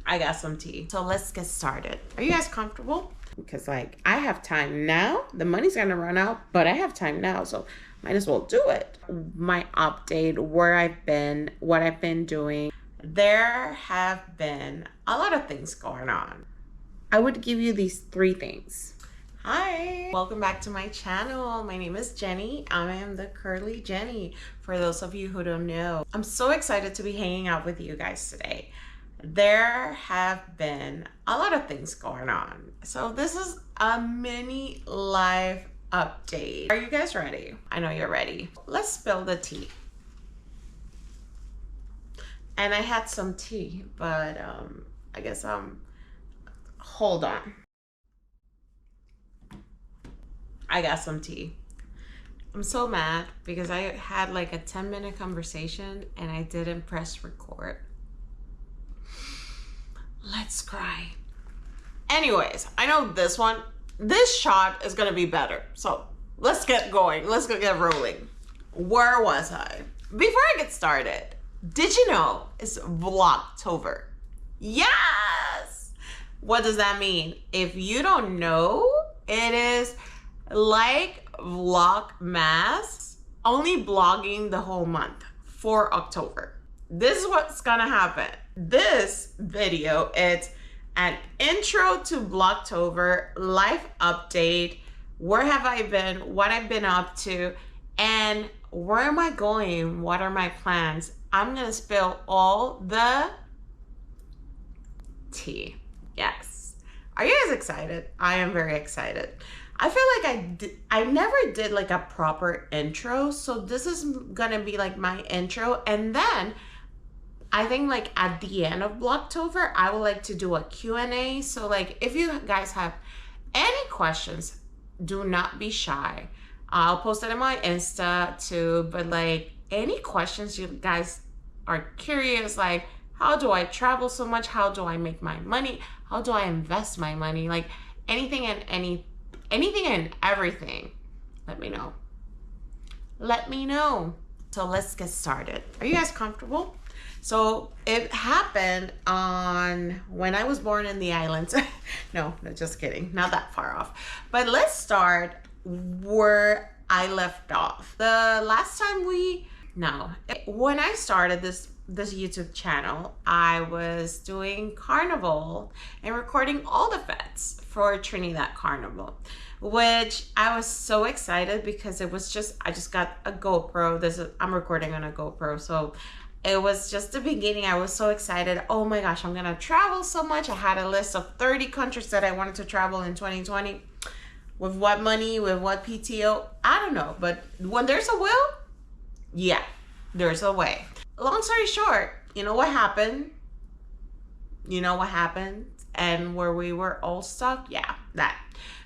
I got some tea. So let's get started. Are you guys comfortable? Because like I have time now. The money's gonna run out, but I have time now, so might as well do it. My update, where I've been, what I've been doing. There have been a lot of things going on. I would give you these 3 things. Hi, welcome back to my channel. My name is Jenny. I am the Curly Jenny, for those of you who don't know. I'm so excited to be hanging out with you guys today. There have been a lot of things going on. So this is a mini live update. Are you guys ready? I know you're ready. Let's spill the tea. And I had some tea, but I guess hold on. I got some tea. I'm so mad because I had like a 10-minute conversation and I didn't press record. Let's cry. Anyways, I know this shot is gonna be better. So let's get going. Let's get rolling. Where was I? Before I get started, did you know it's Vlogtober? Yes! What does that mean? If you don't know, it is like Vlogmas, only blogging the whole month for October. This is what's gonna happen. This video, it's an intro to Vlogtober, life update, where have I been, what I've been up to, and where am I going, what are my plans. I'm gonna spill all the tea. Yes. Are you guys excited? I am very excited. I feel like I never did like a proper intro, so this is gonna be like my intro, and then I think like at the end of Vlogtober, I would like to do a Q&A. So like if you guys have any questions, do not be shy. I'll post it on my Insta too, but like any questions you guys are curious, like how do I travel so much? How do I make my money? How do I invest my money? Like anything and everything, let me know. Let me know. So let's get started. Are you guys comfortable? So it happened on when I was born in the islands. No, just kidding. Not that far off. But let's start where I left off. The last time when I started this YouTube channel, I was doing Carnival and recording all the fets for Trinidad Carnival, which I was so excited because it was I just got a GoPro. I'm recording on a GoPro, so it was just the beginning. I was so excited. Oh my gosh, I'm gonna travel so much. I had a list of 30 countries that I wanted to travel in 2020. With what money, with what PTO, I don't know. But when there's a will, yeah, there's a way. Long story short, you know what happened? You know what happened? And where we were all stuck? Yeah, that.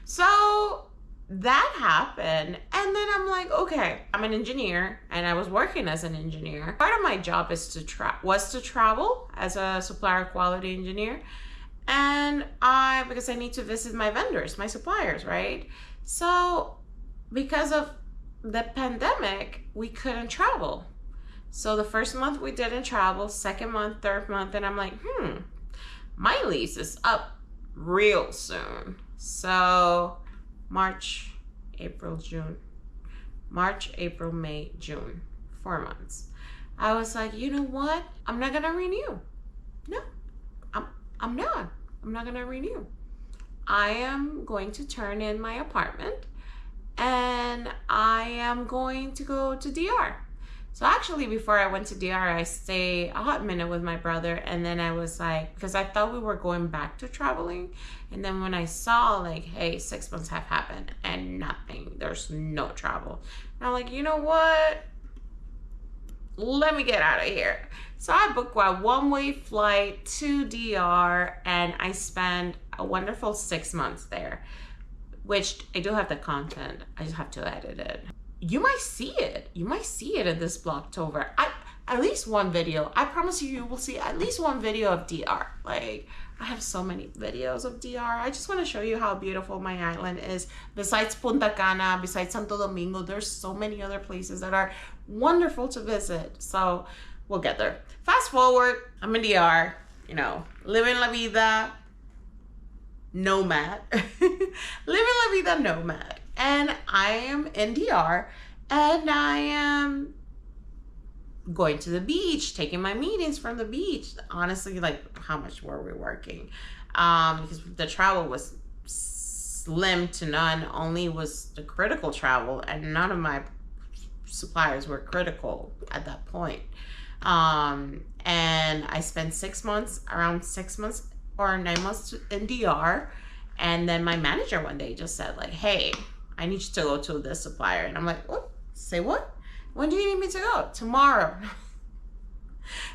So that happened, and then I'm like, okay, I'm an engineer and I was working as an engineer. Part of my job was to travel as a supplier quality engineer, and because I need to visit my vendors, my suppliers, right? So because of the pandemic, we couldn't travel. So the first month we didn't travel, second month, third month, and I'm like, my lease is up real soon. So March, April, May, June, 4 months. I was like, you know what? I'm not gonna renew. No, I'm not gonna renew. I am going to turn in my apartment and I am going to go to DR. So actually before I went to DR, I stayed a hot minute with my brother, and then I was like, because I thought we were going back to traveling, and then when I saw like, hey, 6 months have happened and nothing, there's no travel, and I'm like, you know what? Let me get out of here. So I booked a one-way flight to DR, and I spent a wonderful 6 months there, which I do have the content. I just have to edit it. You might see it. You might see it in this Vlogtober. At least one video. I promise you, you will see at least one video of DR. Like, I have so many videos of DR. I just want to show you how beautiful my island is. Besides Punta Cana, besides Santo Domingo, there's so many other places that are wonderful to visit. So we'll get there. Fast forward, I'm in DR. you know, living la vida nomad. Living la vida nomad. And I am in DR, and I am going to the beach, taking my meetings from the beach. Honestly, like, how much were we working? Because the travel was slim to none. Only was the critical travel, and none of my suppliers were critical at that point. And I spent around 6 months or 9 months in DR. And then my manager one day just said, like, hey, I need you to go to this supplier. And I'm like, what? Say what? When do you need me to go? Tomorrow.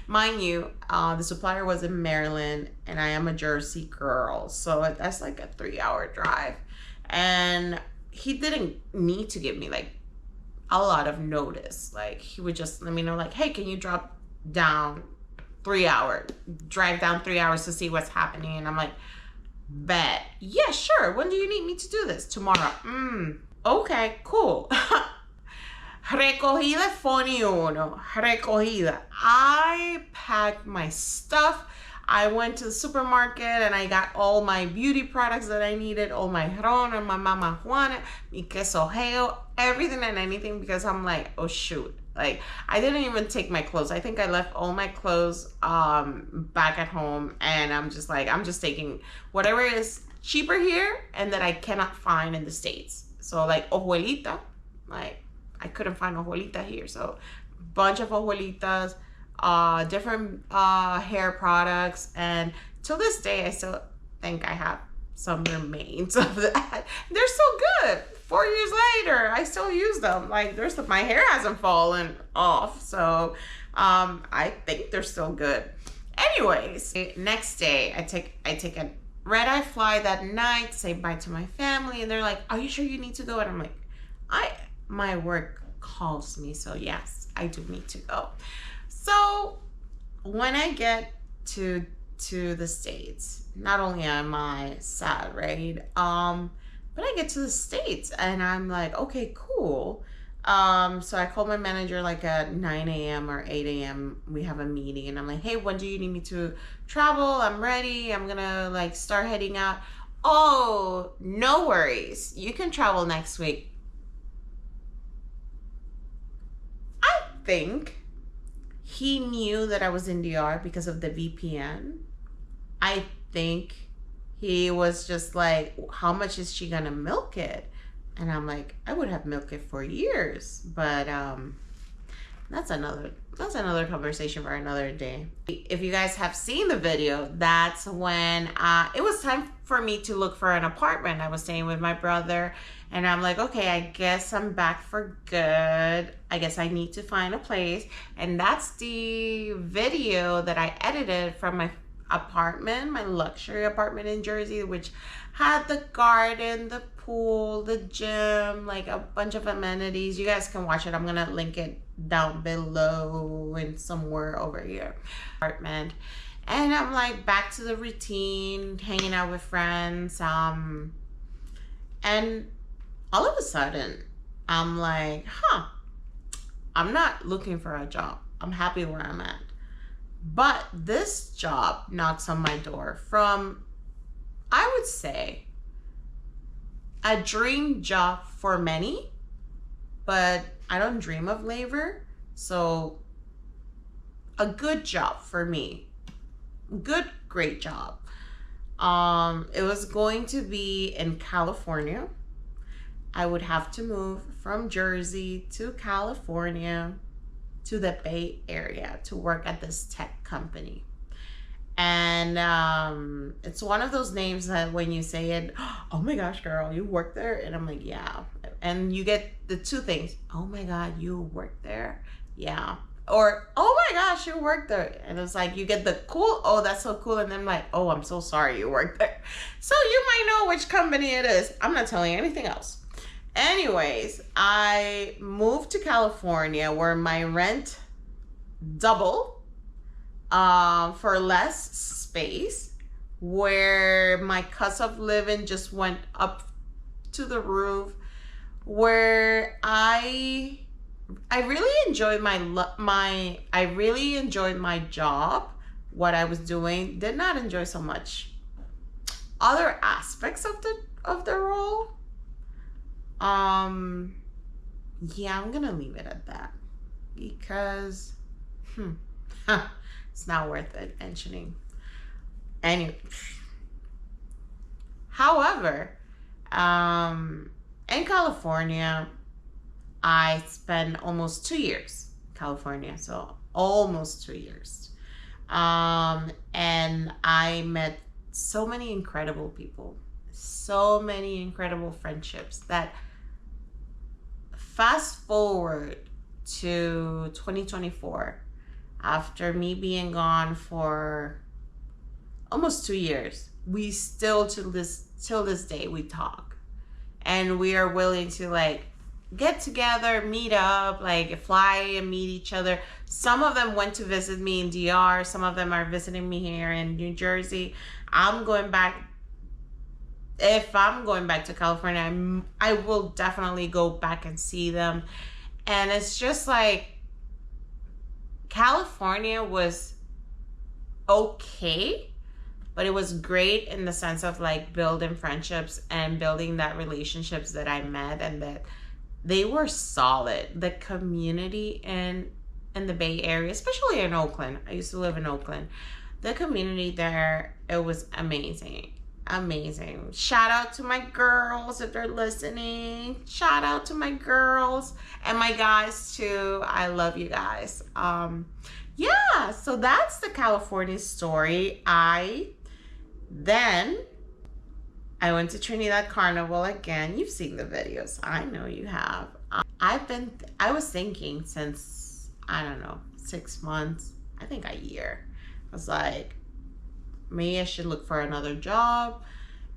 Mind you, the supplier was in Maryland, and I am a Jersey girl. So that's like a 3-hour drive. And he didn't need to give me like a lot of notice. Like, he would just let me know, like, hey, can you drive down 3 hours to see what's happening? And I'm like, bet. Yeah, sure. When do you need me to do this? Tomorrow. Okay, cool. Recogida phone uno. Recogida. I packed my stuff. I went to the supermarket and I got all my beauty products that I needed, all my ron and my mama Juana, mi queso heo, everything and anything, because I'm like, oh shoot. Like, I didn't even take my clothes. I think I left all my clothes back at home, and I'm just taking whatever is cheaper here and that I cannot find in the States. So like hojuelita, like I couldn't find hojuelita here. So bunch of hojuelitas, different hair products, and till this day I still think I have some remains of that. They're so good. 4 years later I still use them. Like, my hair hasn't fallen off, so I think they're still good. Anyways, next day I take a red-eye fly that night, say bye to my family, and they're like, are you sure you need to go? And I'm like, my work calls me, so yes, I do need to go. So when I get to the States, not only am I sad, right? But I get to the States and I'm like, okay, cool. So I called my manager like at 9 a.m. or 8 a.m. We have a meeting, and I'm like, hey, when do you need me to travel? I'm ready. I'm gonna like start heading out. Oh, no worries. You can travel next week. I think he knew that I was in DR because of the VPN. I think he was just like, how much is she gonna milk it? And I'm like, I would have milked it for years, but that's another conversation for another day. If you guys have seen the video, that's when it was time for me to look for an apartment. I was staying with my brother, and I'm like, okay, I guess I'm back for good. I guess I need to find a place. And that's the video that I edited from my apartment, my luxury apartment in Jersey, which had the garden, the pool, the gym, like a bunch of amenities. You guys can watch it. I'm gonna link it down below and somewhere over here. Apartment. And I'm like back to the routine, hanging out with friends. And all of a sudden I'm like, I'm not looking for a job. I'm happy where I'm at. But this job knocks on my door from, I would say, a dream job for many, but I don't dream of labor. So a good job for me. Great job. It was going to be in California. I would have to move from Jersey to California to the Bay Area to work at this tech company. And it's one of those names that when you say it, oh my gosh, girl, you work there? And I'm like, yeah. And you get the two things. Oh my God, you work there? Yeah. Or, oh my gosh, you work there. And it's like, you get the cool, oh, that's so cool. And then like, oh, I'm so sorry you work there. So you might know which company it is. I'm not telling you anything else. Anyways, I moved to California where my rent doubled for less space, where my cost of living just went up to the roof, where I really enjoyed my job what I was doing, did not enjoy so much other aspects of the role. Yeah, I'm gonna leave it at that because it's not worth it mentioning. Anyway, however, in California, I spent almost 2 years in California, so almost 2 years. And I met so many incredible people, so many incredible friendships that fast forward to 2024, after me being gone for almost 2 years, we still till this day we talk, and we are willing to like get together, meet up, like fly and meet each other. Some of them went to visit me in DR, some of them are visiting me here in New Jersey. If I'm going back to California, I will definitely go back and see them. And it's just like, California was okay, but it was great in the sense of like building friendships and building that relationships that I met, and that they were solid. The community in the Bay Area, especially in Oakland. I used to live in Oakland. The community there, it was amazing. Amazing. Shout out to my girls if they're listening. Shout out to my girls and my guys too. I love you guys. Yeah, so that's the California story. I went to Trinidad Carnival again. You've seen the videos. I know you have. I was thinking since, I don't know, 6 months, I think a year. I was like, maybe I should look for another job.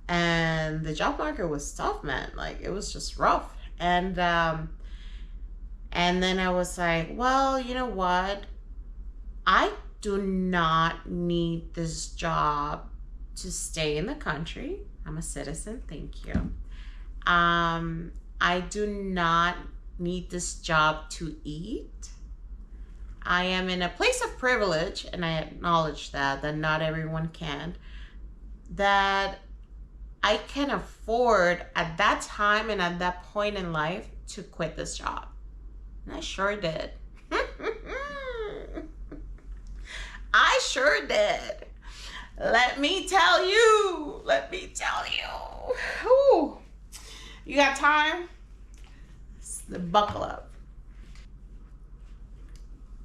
And the job market was tough, man. Like, it was just rough. And then I was like, well, you know what? I do not need this job to stay in the country. I'm a citizen, thank you. I do not need this job to eat. I am in a place of privilege, and I acknowledge that not everyone can, that I can afford at that time and at that point in life to quit this job. And I sure did. I sure did. Let me tell you. Ooh. You got time? Buckle up.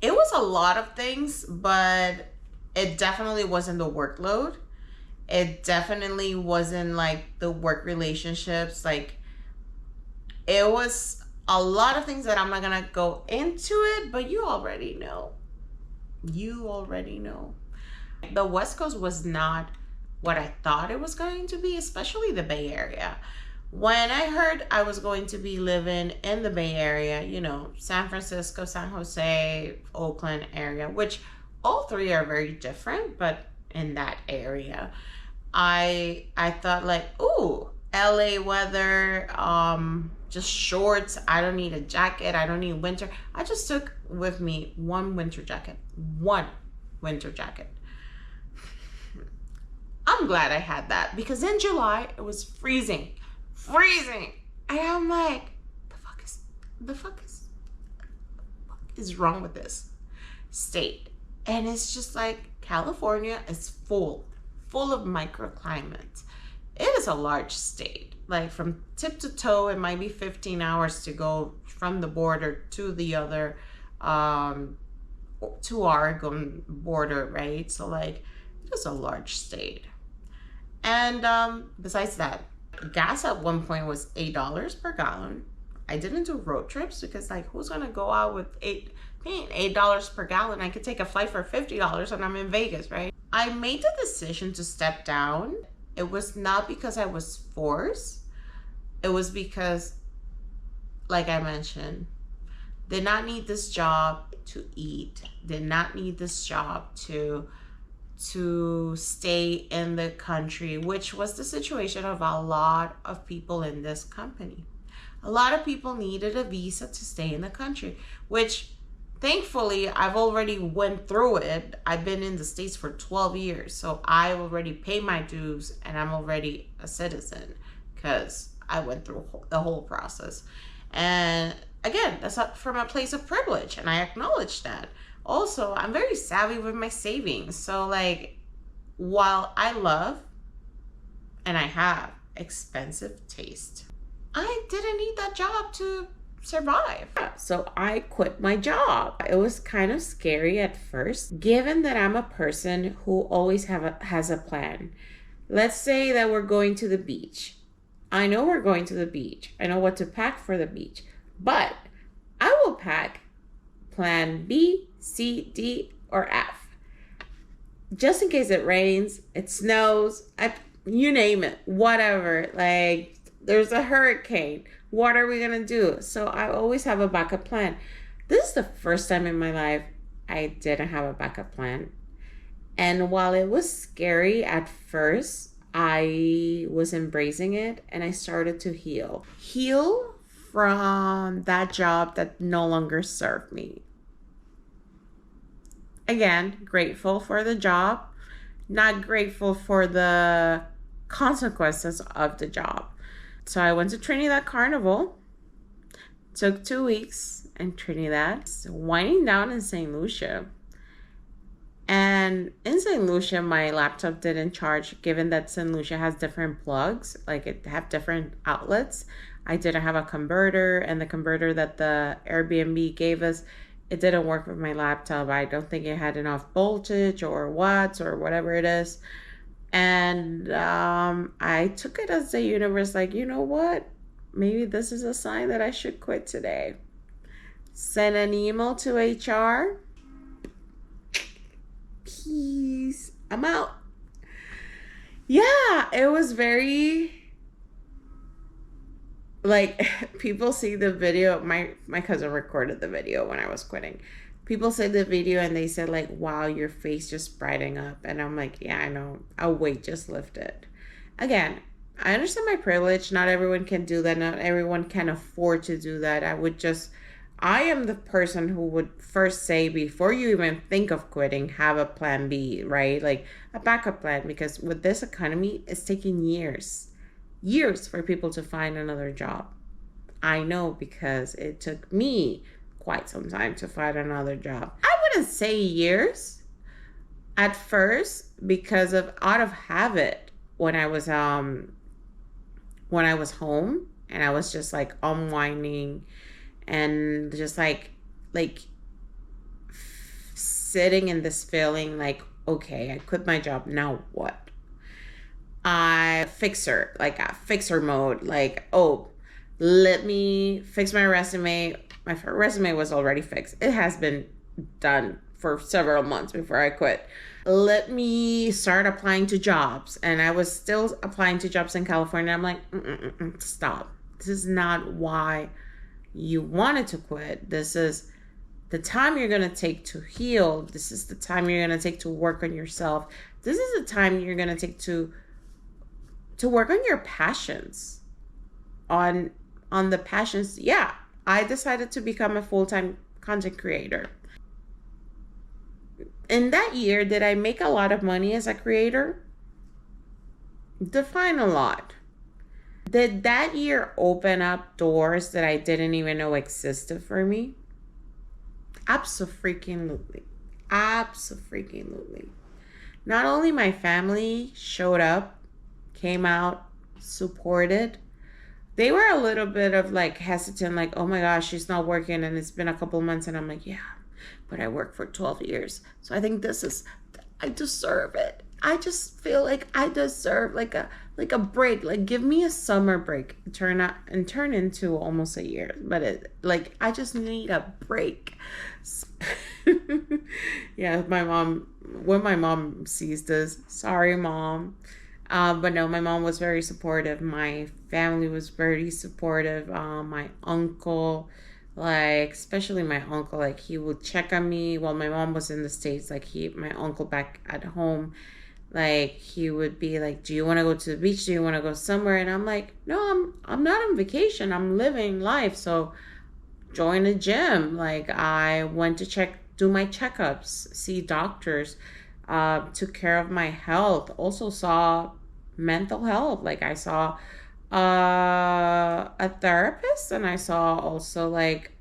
It was a lot of things, but it definitely wasn't the workload. It definitely wasn't like the work relationships. Like, it was a lot of things that I'm not gonna go into it, but you already know. The West Coast was not what I thought it was going to be, especially the Bay Area. When I heard I was going to be living in the Bay Area, you know, San Francisco, San Jose, Oakland area, which all three are very different, but in that area, I thought like, ooh, LA weather, just shorts. I don't need a jacket. I don't need winter. I just took with me one winter jacket. I'm glad I had that, because in July it was freezing. And I'm like, the fuck is wrong with this state? And it's just like, California is full of microclimates. It is a large state. Like, from tip to toe, it might be 15 hours to go from the border to the other, to Oregon border, right? So like, it is a large state. And besides that, gas at one point was $8 per gallon. I didn't do road trips because, like, who's gonna go out with paying $8 per gallon? I could take a flight for $50 and I'm in Vegas, right? I made the decision to step down. It was not because I was forced. It was because, like I mentioned, did not need this job to eat. Did not need this job to stay in the country, which was the situation of a lot of people in this company. A lot of people needed a visa to stay in the country, which thankfully, I've already went through it. I've been in the States for 12 years. So I already paid my dues and I'm already a citizen because I went through the whole process. And again, that's from a place of privilege, and I acknowledge that. Also, I'm very savvy with my savings. So like, while I love and I have expensive taste, I didn't need that job to survive. So I quit my job. It was kind of scary at first, given that I'm a person who always has a plan. Let's say that we're going to the beach. I know we're going to the beach. I know what to pack for the beach. But I will pack plan B, C, D, or F. Just in case it rains, it snows, you name it, whatever. Like, there's a hurricane. What are we going to do? So I always have a backup plan. This is the first time in my life I didn't have a backup plan. And while it was scary at first, I was embracing it and I started to heal. Heal from that job that no longer served me. Again, grateful for the job, not grateful for the consequences of the job. So I went to Trinidad Carnival, took 2 weeks in Trinidad, winding down in St. Lucia. And in St. Lucia, my laptop didn't charge, given that St. Lucia has different plugs, like it have different outlets. I didn't have a converter, and the converter that the Airbnb gave us, it didn't work with my laptop. I don't think it had enough voltage or watts or whatever it is. And I took it as the universe, like, you know what? Maybe this is a sign that I should quit today. Send an email to HR. Peace. I'm out. Yeah, it was very, like, people see the video. My cousin recorded the video when I was quitting. People said the video and they said, like, wow, your face just brightened up. And I'm like, yeah, I know. A weight just lifted. Again, I understand my privilege. Not everyone can do that. Not everyone can afford to do that. I am the person who would first say, before you even think of quitting, have a plan B, right? Like a backup plan, because with this economy, it's taking years for people to find another job. I know, because it took me quite some time to find another job. I wouldn't say years at first, because of out of habit when I was home and I was just like unwinding and just like sitting in this feeling like, okay, I quit my job, now what? I fixer mode, like, oh, let me fix my resume. My resume was already fixed. It has been done for several months before I quit. Let me start applying to jobs. And I was still applying to jobs in California. I'm like, stop. This is not why you wanted to quit. This is the time you're going to take to heal. This is the time you're going to take to work on yourself. This is the time you're going to take to work on your passions. On the passions. Yeah, I decided to become a full-time content creator. In that year, did I make a lot of money as a creator? Define a lot. Did that year open up doors that I didn't even know existed for me? Abso-freaking-lutely. Abso-freaking-lutely. Not only my family showed up, came out, supported. They were a little bit of like hesitant, like, oh my gosh, she's not working and it's been a couple months. And I'm like, yeah, but I worked for 12 years. So I think I deserve it. I just feel like I deserve like a break. Like, give me a summer break. Turn into almost a year. But I just need a break. Yeah, when my mom sees this, sorry, Mom. But no, my mom was very supportive. My family was very supportive. My uncle, especially my uncle, he would check on me while my mom was in the States. My uncle back at home, he would be like, do you want to go to the beach? Do you want to go somewhere? And I'm like, no, I'm not on vacation. I'm living life. So join a gym. Like I went to do my checkups, see doctors, took care of my health. Also saw mental health. Like I saw a therapist, and I saw also like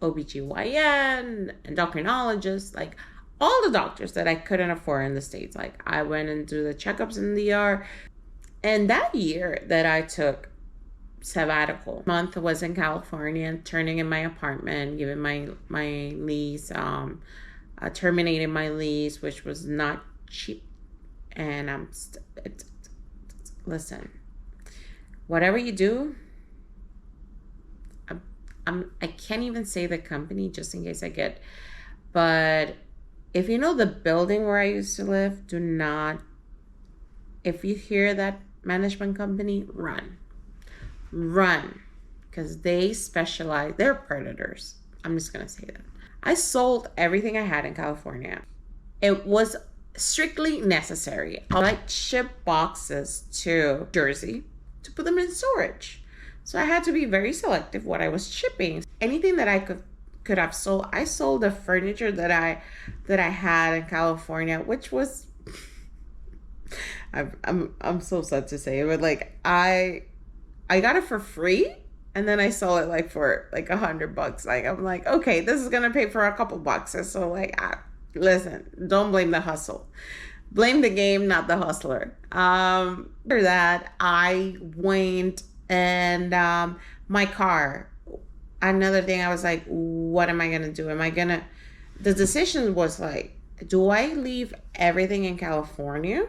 OBGYN, endocrinologist, like all the doctors that I couldn't afford in the States. Like I went and do the checkups in the ER. And that year that I took sabbatical month was in California, turning in my apartment, giving my lease, terminating my lease, which was not cheap. And listen, whatever you do, I can't even say the company just in case I get, but if you know the building where I used to live, do not, if you hear that management company, run, because they specialize, they're predators. I'm just gonna say that. I sold everything I had in California. It was strictly necessary. I like ship boxes to Jersey to put them in storage. So I had to be very selective what I was shipping. Anything that I could have sold, I sold the furniture that I had in California, which was I'm so sad to say it, but like I got it for free, and then I sold it like for like $100. Like I'm like, okay, this is gonna pay for a couple boxes. So like, listen, don't blame the hustle, blame the game, not the hustler. After that, I went and my car. Another thing, I was like, what am I gonna do? The decision was like, do I leave everything in California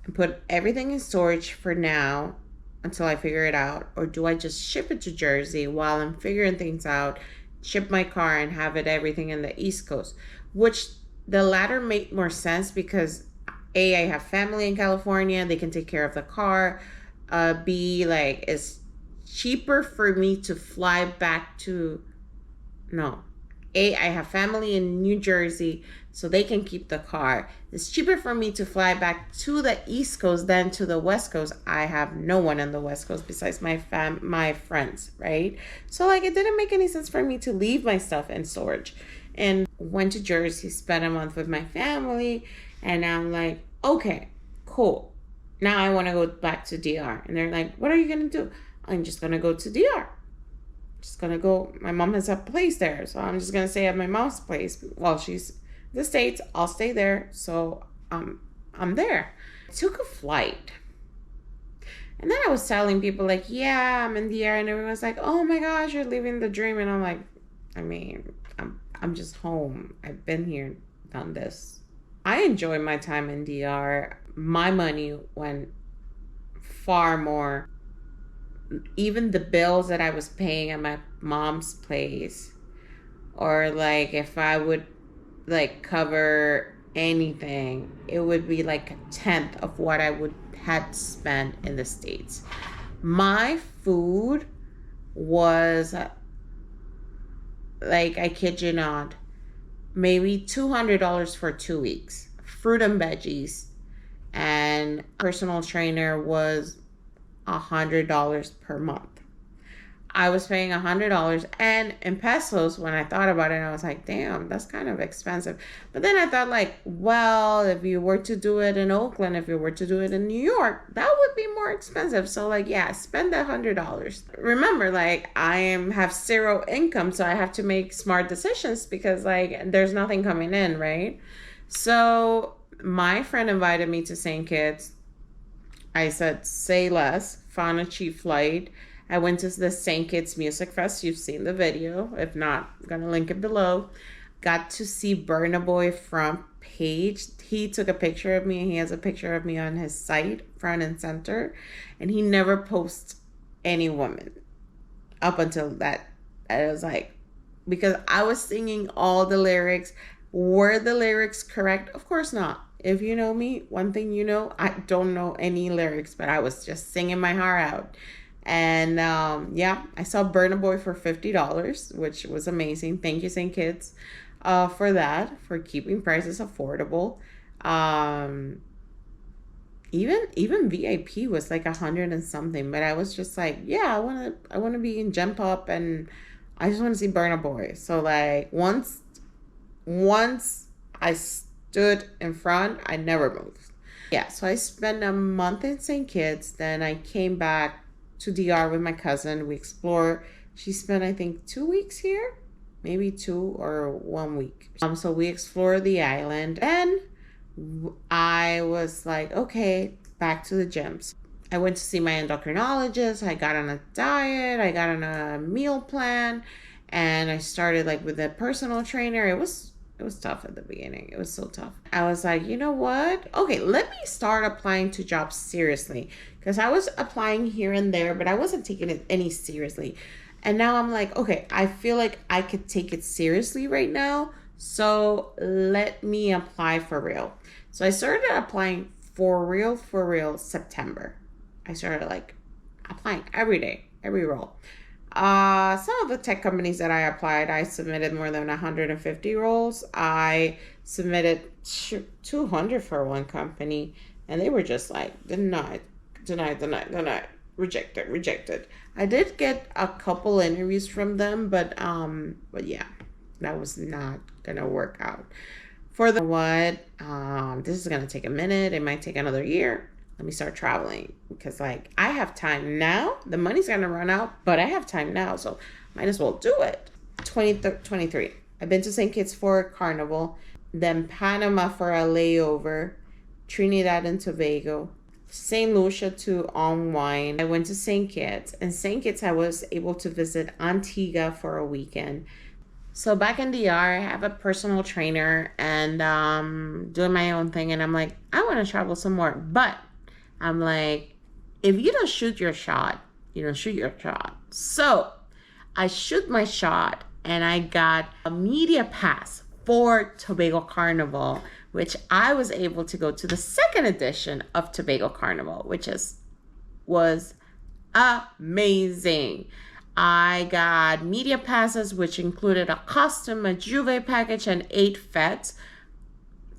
and put everything in storage for now until I figure it out? Or do I just ship it to Jersey while I'm figuring things out, ship my car and have everything in the East Coast? Which the latter made more sense because A, I have family in California, they can take care of the car. B, like, it's cheaper for me to fly back to, no. A, I have family in New Jersey, so they can keep the car. It's cheaper for me to fly back to the East Coast than to the West Coast. I have no one on the West Coast besides my friends, right? So like it didn't make any sense for me to leave my stuff in storage. And went to Jersey, spent a month with my family, and I'm like, okay, cool. Now I want to go back to DR. And they're like, what are you going to do? I'm just going to go to DR. Just going to go. My mom has a place there. So I'm just going to stay at my mom's place. While she's in the States, I'll stay there. So I'm there. I took a flight. And then I was telling people like, yeah, I'm in DR. And everyone's like, oh my gosh, you're living the dream. And I'm like, I mean, I'm just home. I've been here, done this. I enjoy my time in DR. My money went far more. Even the bills that I was paying at my mom's place, or like if I would like cover anything, it would be like 1/10 of what I would had spent in the States. My food was like, I kid you not, maybe $200 for 2 weeks. Fruit and veggies, and personal trainer was $100 per month. I was paying $100, and in pesos, when I thought about it, I was like, damn, that's kind of expensive. But then I thought like, well, if you were to do it in Oakland, if you were to do it in New York, that would be more expensive. So like, yeah, spend that $100. Remember, like I have zero income, so I have to make smart decisions because like there's nothing coming in, right? So my friend invited me to St. Kitts. I said, say less, found a cheap flight. I went to the St. Kitts Music Fest. You've seen the video. If not, I'm going to link it below. Got to see Burna Boy front page. He took a picture of me, and he has a picture of me on his site, front and center. And he never posts any woman up until that. I was like, because I was singing all the lyrics. Were the lyrics correct? Of course not. If you know me, one thing you know, I don't know any lyrics, but I was just singing my heart out. And yeah, I saw Burna Boy for $50, which was amazing. Thank you, St. Kitts, for that, for keeping prices affordable. Even VIP was like 100 and something, but I was just like, yeah, I wanna be in Gem Pop and I just want to see Burna Boy. So like once I stood in front, I never moved. Yeah, so I spent a month in St. Kitts. Then I came back to DR with my cousin. We explored. She spent, I think, 2 weeks here, maybe 2 or 1 week. So we explored the island. Then I was like, okay, back to the gyms. I went to see my endocrinologist. I got on a diet. I got on a meal plan, and I started like with a personal trainer. It was tough at the beginning. It was so tough. I was like, you know what? Okay, let me start applying to jobs seriously, because I was applying here and there, but I wasn't taking it any seriously. And now I'm like, okay, I feel like I could take it seriously right now. So let me apply for real. So I started applying for real September. I started like applying every day, every role. Some of the tech companies that I applied, I submitted more than 150 roles. I submitted 200 for one company, and they were just like, denied, rejected. I did get a couple interviews from them, but yeah, that was not gonna work out. For the this is gonna take a minute. It might take another year. Let me start traveling, because like I have time now. The money's gonna run out, but I have time now, so might as well do it. 23. I've been to St. Kitts for a carnival, then Panama for a layover, Trinidad and Tobago, St. Lucia to unwind. I went to St. Kitts, and St. Kitts I was able to visit Antigua for a weekend. So back in DR, I have a personal trainer and doing my own thing, and I'm like, I want to travel some more, but I'm like, if you don't shoot your shot, you don't shoot your shot. So I shoot my shot, and I got a media pass for Tobago Carnival, which I was able to go to the second edition of Tobago Carnival, which was amazing. I got media passes, which included a costume, a Juve package, and 8 fetes.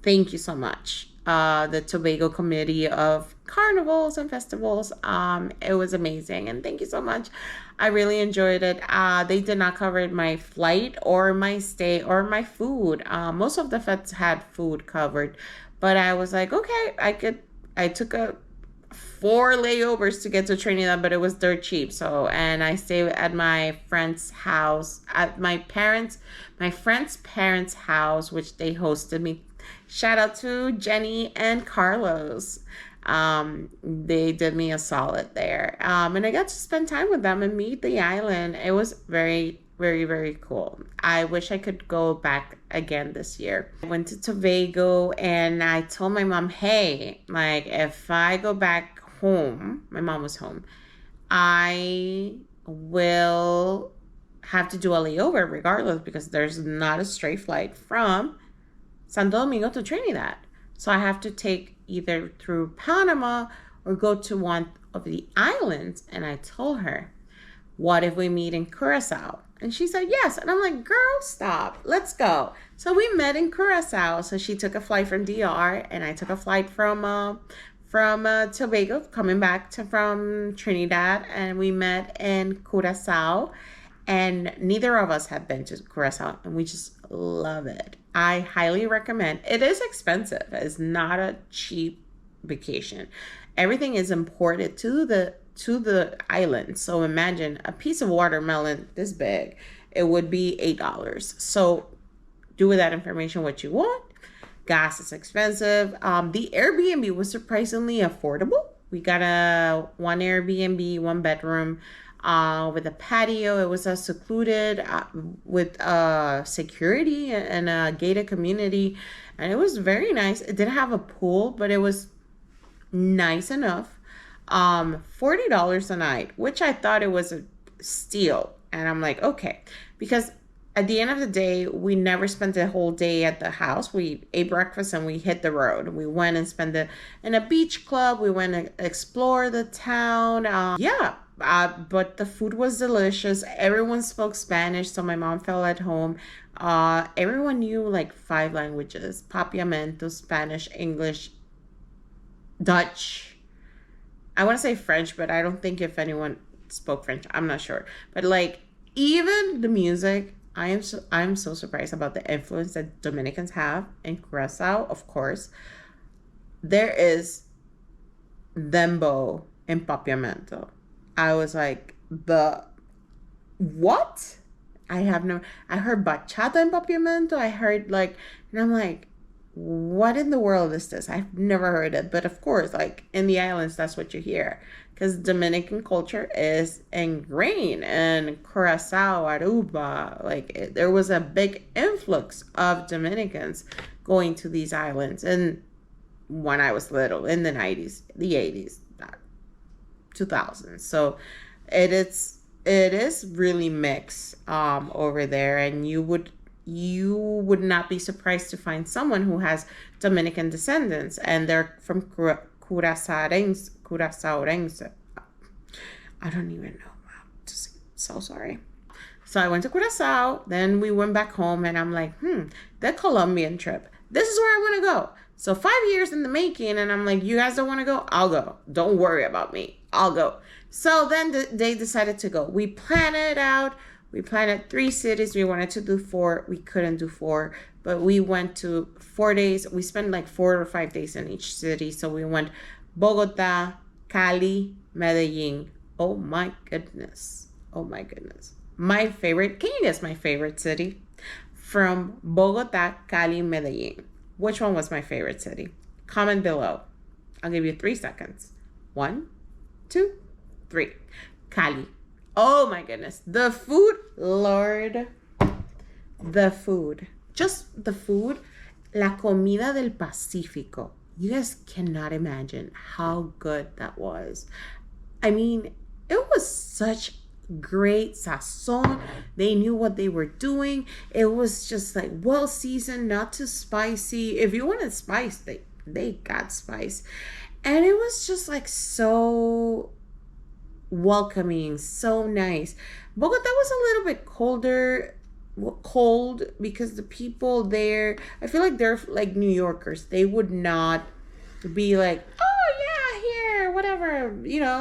Thank you so much. The Tobago Committee of Carnivals and Festivals. It was amazing, and thank you so much. I really enjoyed it. They did not cover my flight or my stay or my food. Most of the fetes had food covered, but I was like, okay, I took 4 layovers to get to Trinidad, but it was dirt cheap. So, and I stayed at my friend's house, at my friend's parents' house, which they hosted me. Shout out to Jenny and Carlos. They did me a solid there. And I got to spend time with them and meet the island. It was very, very, very cool. I wish I could go back again this year. I went to Tobago, and I told my mom, hey, like if I go back home, my mom was home, I will have to do a layover regardless, because there's not a straight flight from Santo Domingo to Trinidad. So I have to take either through Panama or go to one of the islands. And I told her, what if we meet in Curacao? And she said yes. And I'm like, girl, stop. Let's go. So we met in Curacao. So she took a flight from DR, and I took a flight from Tobago, coming back from Trinidad, and we met in Curacao. And neither of us had been to Curacao, and we just love it. I highly recommend. It is expensive. It's not a cheap vacation. Everything is imported to the island. So imagine a piece of watermelon this big, it would be $8. So do with that information what you want. Gas is expensive. The Airbnb was surprisingly affordable. We got one Airbnb, 1 bedroom, with a patio. It was a secluded, with security and a gated community, and it was very nice. It didn't have a pool, but it was nice enough. $40 a night, which I thought it was a steal, and I'm like, okay, because at the end of the day, we never spent the whole day at the house. We ate breakfast and we hit the road. We went and spent in a beach club. We went to explore the town. But the food was delicious. Everyone spoke Spanish, so my mom felt at home. Everyone knew like 5 languages: Papiamento, Spanish, English, Dutch. I want to say French, but I don't think if anyone spoke French. I'm not sure. But like Even the music, I'm so surprised about the influence that Dominicans have in Curacao. Of course, there is dembow and papiamento. I was like, the what? I heard bachata and papiamento. I heard like, and I'm like, what in the world is this? I've never heard it. But of course, like in the islands, that's what you hear. Because Dominican culture is ingrained in Curacao, Aruba. Like there was a big influx of Dominicans going to these islands. And when I was little, in the 90s, the 80s, 2000s. So it is really mixed over there, and you would not be surprised to find someone who has Dominican descendants and they're from Curaçaoense. I don't even know how to say. So sorry. So I went to Curacao, then we went back home, and I'm like, the Colombian trip. This is where I want to go. So 5 years in the making, and I'm like, you guys don't want to go? I'll go. Don't worry about me. I'll go. So then they decided to go. We planned it out. We planned 3 cities. We wanted to do 4. We couldn't do 4, but we went to 4 days. We spent like 4 or 5 days in each city. So we went Bogota, Cali, Medellin. Oh my goodness. Oh my goodness. My favorite, can you guess my favorite city? From Bogota, Cali, Medellin. Which one was my favorite city? Comment below. I'll give you 3 seconds. 1, 2, 3. Cali. Oh my goodness. The food, Lord. The food. Just the food. La comida del Pacífico. You guys cannot imagine how good that was. I mean, it was such great sazon. They knew what they were doing. It was just like well seasoned, not too spicy. If you wanted spice, they got spice. And it was just like so welcoming, so nice. Bogota was a little bit cold because the people there, I feel like they're like New Yorkers. They would not be like, oh yeah, here, whatever,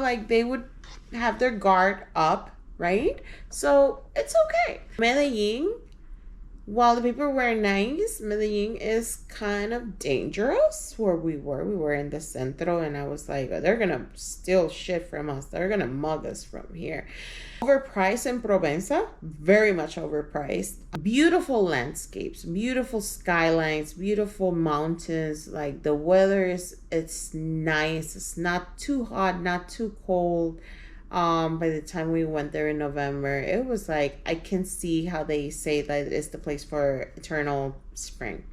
like they would have their guard up, right? So it's okay. Medellin, while the people were nice, Medellin is kind of dangerous where we were. We were in the centro, and I was like, they're gonna steal shit from us. They're gonna mug us from here. Overpriced in Provenza, very much overpriced. Beautiful landscapes, beautiful skylines, beautiful mountains. Like the weather it's nice. It's not too hot, not too cold. By the time we went there in November, it was like, I can see how they say that it's the place for eternal spring.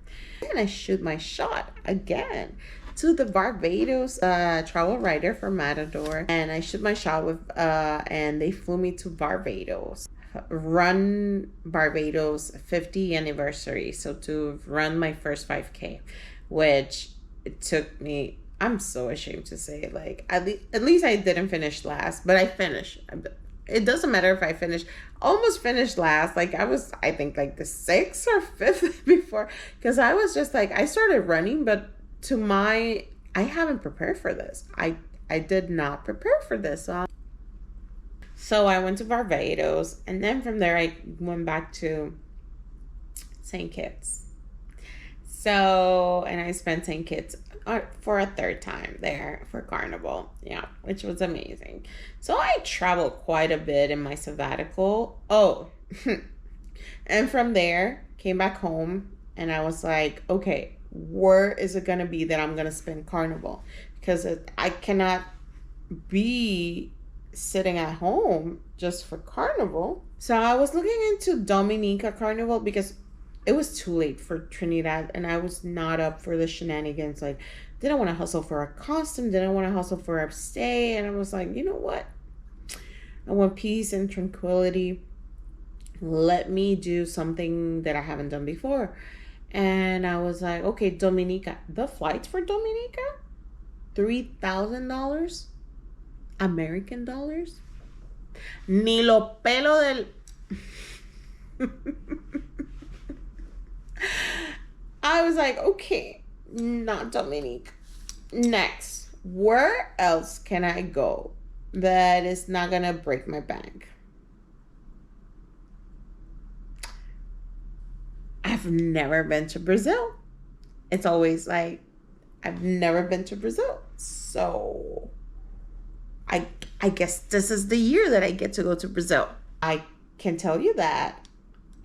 And I shoot my shot again to the Barbados travel writer for Matador. And I shoot my shot with, and they flew me to Barbados. Run Barbados 50 anniversary. So to run my first 5K, which it took me, I'm so ashamed to say it. Like, at least I didn't finish last, but I finished. It doesn't matter if I almost finished last. Like, I think like the 6th or 5th before, because I was just like, I started running, but I haven't prepared for this. I did not prepare for this. So I went to Barbados, and then from there I went back to St. Kitts. So, and I spent St. Kitts for a 3rd time there for Carnival. Yeah, which was amazing. So I traveled quite a bit in my sabbatical. Oh, and from there came back home, and I was like, okay, where is it going to be that I'm going to spend Carnival? Because I cannot be sitting at home just for Carnival. So I was looking into Dominica Carnival because it was too late for Trinidad, and I was not up for the shenanigans. Like, didn't want to hustle for a costume, didn't want to hustle for a stay, and I was like, you know what? I want peace and tranquility. Let me do something that I haven't done before. And I was like, okay, Dominica. The flights for Dominica? $3,000 American dollars? Ni lo pelo del... I was like, okay, not Dominique. Next, where else can I go that is not gonna break my bank? I've never been to Brazil. It's always like, I've never been to Brazil. So I guess this is the year that I get to go to Brazil. I can tell you that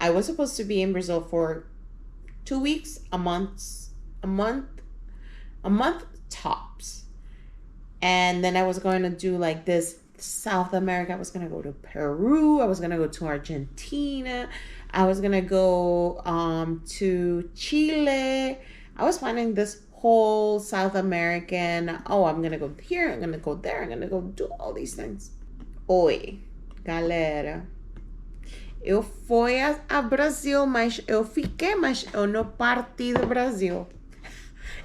I was supposed to be in Brazil for 2 weeks, a month tops. And then I was going to do like this South America. I was going to go to Peru. I was going to go to Argentina. I was going to go to Chile. I was planning this whole South American, I'm going to go here, I'm going to go there, I'm going to go do all these things. Oi, galera. Eu fui a Brazil, mas eu fiquei, mas eu não parti do Brasil.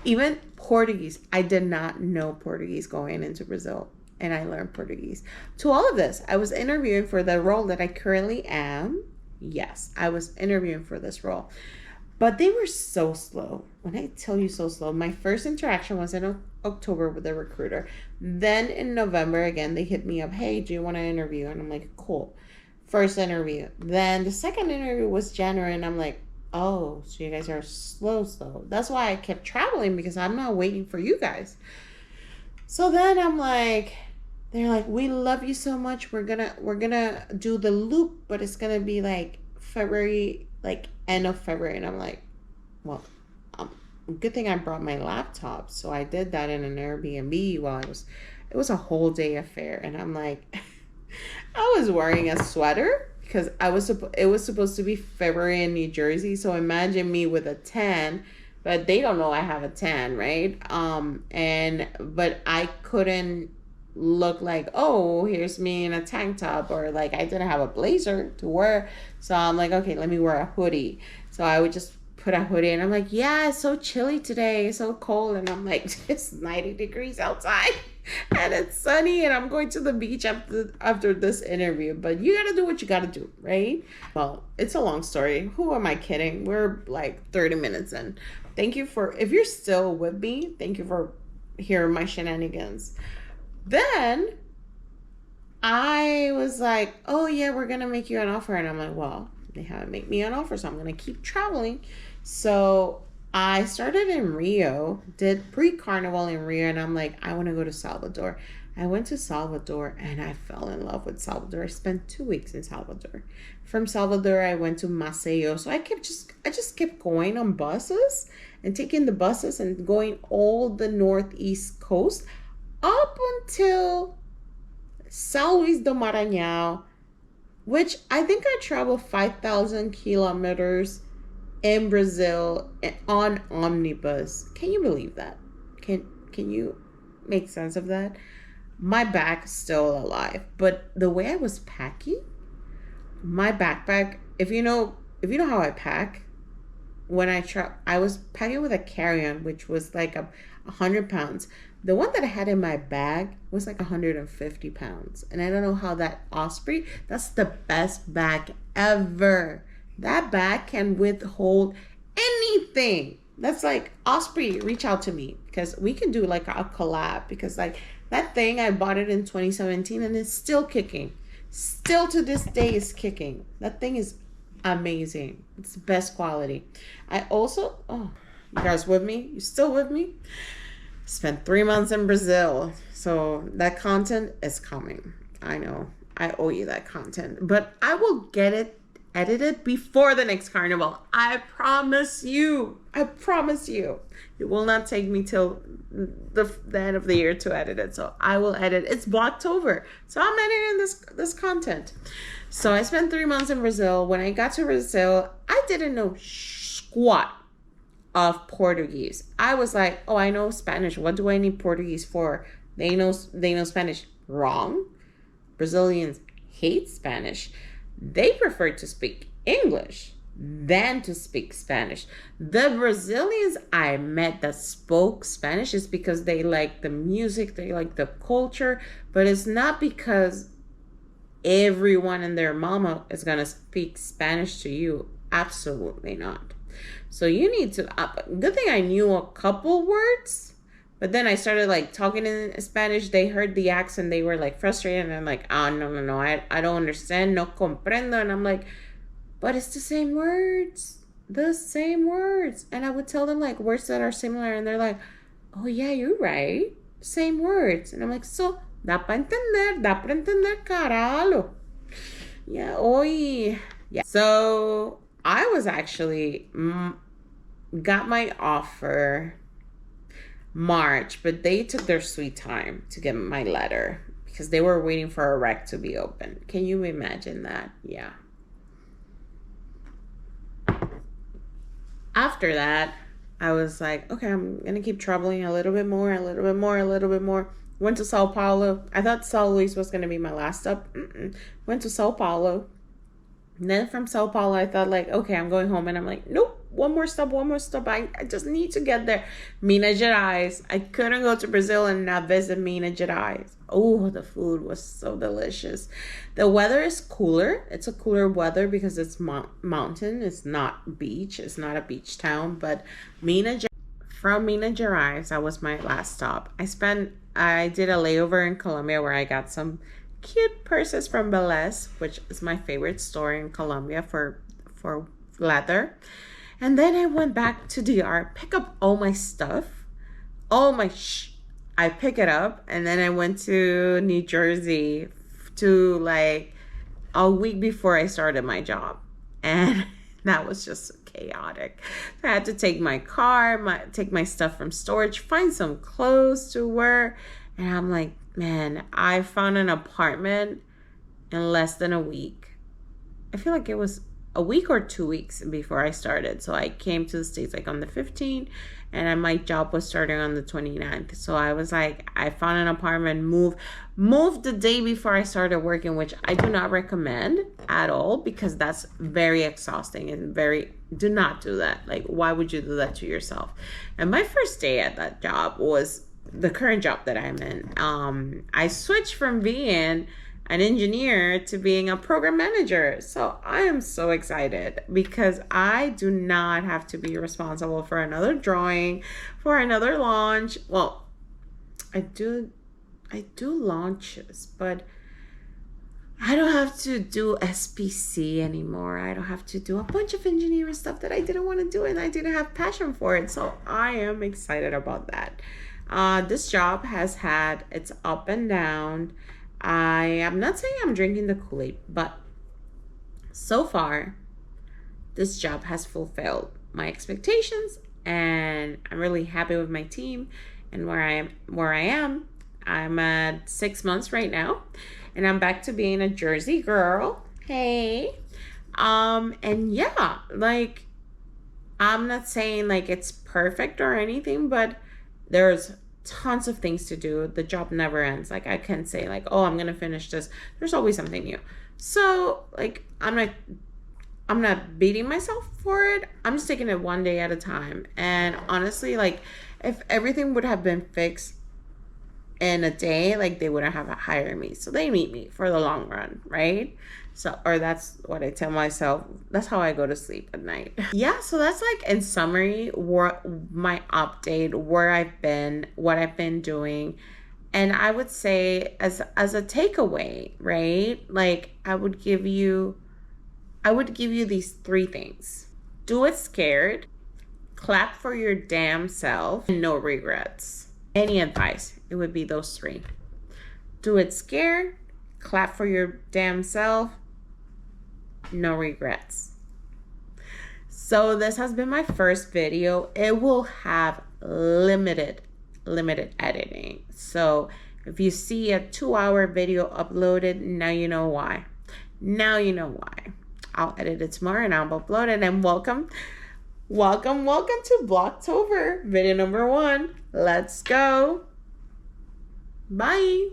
Even Portuguese. I did not know Portuguese going into Brazil, and I learned Portuguese. To all of this, I was interviewing for the role that I currently am. Yes, I was interviewing for this role. But they were so slow. When I tell you so slow, my first interaction was in October with the recruiter. Then in November, again, they hit me up. Hey, do you want to interview? And I'm like, cool. First interview. Then the second interview was January. And I'm like, oh, so you guys are slow. That's why I kept traveling, because I'm not waiting for you guys. So then I'm like, they're like, we love you so much. We're gonna do the loop, but it's gonna be like February, like end of February. And I'm like, well, good thing I brought my laptop. So I did that in an Airbnb while it was a whole day affair. And I'm like, I was wearing a sweater because it was supposed to be February in New Jersey. So imagine me with a tan, but they don't know I have a tan, right? But I couldn't look like, oh, here's me in a tank top, or like I didn't have a blazer to wear. So I'm like, okay, let me wear a hoodie. So I would just put a hoodie, and I'm like, yeah, it's so chilly today, it's so cold. And I'm like, it's 90 degrees outside and it's sunny, and I'm going to the beach after this interview. But you gotta do what you gotta do, right? Well, it's a long story. Who am I kidding? We're like 30 minutes in. If you're still with me, thank you for hearing my shenanigans. Then I was like, oh yeah, we're gonna make you an offer. And I'm like, well, they haven't made me an offer, so I'm gonna keep traveling. So I started in Rio, did pre-carnival in Rio, and I'm like, I want to go to Salvador. I went to Salvador and I fell in love with Salvador. I spent 2 weeks in Salvador. From Salvador, I went to Maceió. So I just kept going on buses and taking the buses and going all the northeast coast up until São Luís do Maranhão, which I think I traveled 5,000 kilometers in Brazil on omnibus. Can you believe that? Can you make sense of that? My back's still alive, but the way I was packing, my backpack, if you know how I pack, when I was packing with a carry-on, which was like 100 pounds. The one that I had in my bag was like 150 pounds. And I don't know how that Osprey, that's the best bag ever. That bag can withhold anything. That's like, Osprey, reach out to me, because we can do like a collab, because like that thing, I bought it in 2017 and it's still kicking. Still to this day is kicking. That thing is amazing. It's the best quality. I also, you guys with me? You still with me? Spent 3 months in Brazil. So that content is coming. I know. I owe you that content. But I will get it edited before the next carnival. I promise you. I promise you. It will not take me till the end of the year to edit it. So I will edit. It's Vlogtober. So I'm editing this content. So I spent 3 months in Brazil. When I got to Brazil, I didn't know squat of Portuguese. I was like, oh, I know Spanish. What do I need Portuguese for? They know Spanish. Wrong. Brazilians hate Spanish. They prefer to speak English than to speak Spanish. The Brazilians I met that spoke Spanish is because they like the music, they like the culture, but it's not because everyone and their mama is going to speak Spanish to you. Absolutely not. So you need to, good thing I knew a couple words, but then I started like talking in Spanish. They heard the accent. They were like frustrated. And I'm like, oh, no. I don't understand. No comprendo. And I'm like, but it's the same words. the same words. And I would tell them like words that are similar, and they're like, oh yeah, you're right. Same words. And I'm like, so, da para entender, caralho. Yeah, oi. Yeah. So I was actually got my offer March, but they took their sweet time to get my letter because they were waiting for a rec to be open. Can you imagine that? Yeah. After that, I was like, okay, I'm gonna keep traveling a little bit more. Went to Sao Paulo. I thought Sao Luis was gonna be my last stop. Went to Sao Paulo. And then from Sao Paulo, I thought like, okay, I'm going home. And I'm like, nope, one more stop. I just need to get there. Minas Gerais. I couldn't go to Brazil and not visit Minas Gerais. Oh, the food was so delicious. The weather is cooler. It's a cooler weather because it's mountain. It's not beach. It's not a beach town. But from Minas Gerais, that was my last stop. I did a layover in Colombia where I got some cute purses from Belez, which is my favorite store in Colombia for leather. And then I went back to DR, pick up all my stuff, I pick it up, and then I went to New Jersey to like a week before I started my job, and that was just chaotic. I had to take my car, take my stuff from storage, find some clothes to wear, and I'm like, man, I found an apartment in less than a week. I feel like it was a week or 2 weeks before I started. So I came to the States like on the 15th, and my job was starting on the 29th. So I was like, I found an apartment, moved the day before I started working, which I do not recommend at all because that's very exhausting and do not do that. Like, why would you do that to yourself? And my first day at that job was the current job that I'm in. I switched from being an engineer to being a program manager. So I am so excited because I do not have to be responsible for another drawing, for another launch. Well, I do launches, but I don't have to do SPC anymore. I don't have to do a bunch of engineering stuff that I didn't want to do and I didn't have passion for it. So I am excited about that. This job has had its up and down. I am not saying I'm drinking the Kool-Aid, but so far, this job has fulfilled my expectations, and I'm really happy with my team and where I am. I'm at 6 months right now, and I'm back to being a Jersey girl. Hey, and yeah, like, I'm not saying like it's perfect or anything, but there's tons of things to do. The job never ends. Like, I can't say like, oh, I'm gonna finish this. There's always something new. So like, I'm not beating myself for it. I'm just taking it one day at a time. And honestly, like, if everything would have been fixed in a day, like, they wouldn't have hired me. So they need me for the long run, right? So, or that's what I tell myself. That's how I go to sleep at night. Yeah, so that's like in summary my update, where I've been, what I've been doing. And I would say as a takeaway, right? Like, I would give you these 3 things. Do it scared, clap for your damn self, and no regrets. Any advice, it would be those 3. Do it scared, clap for your damn self, no regrets. So this has been my first video. It will have limited editing. So if you see a 2-hour video uploaded, now you know why. I'll edit it tomorrow and I'll upload it. And welcome to Vlogtober, video number 1. Let's go. Bye.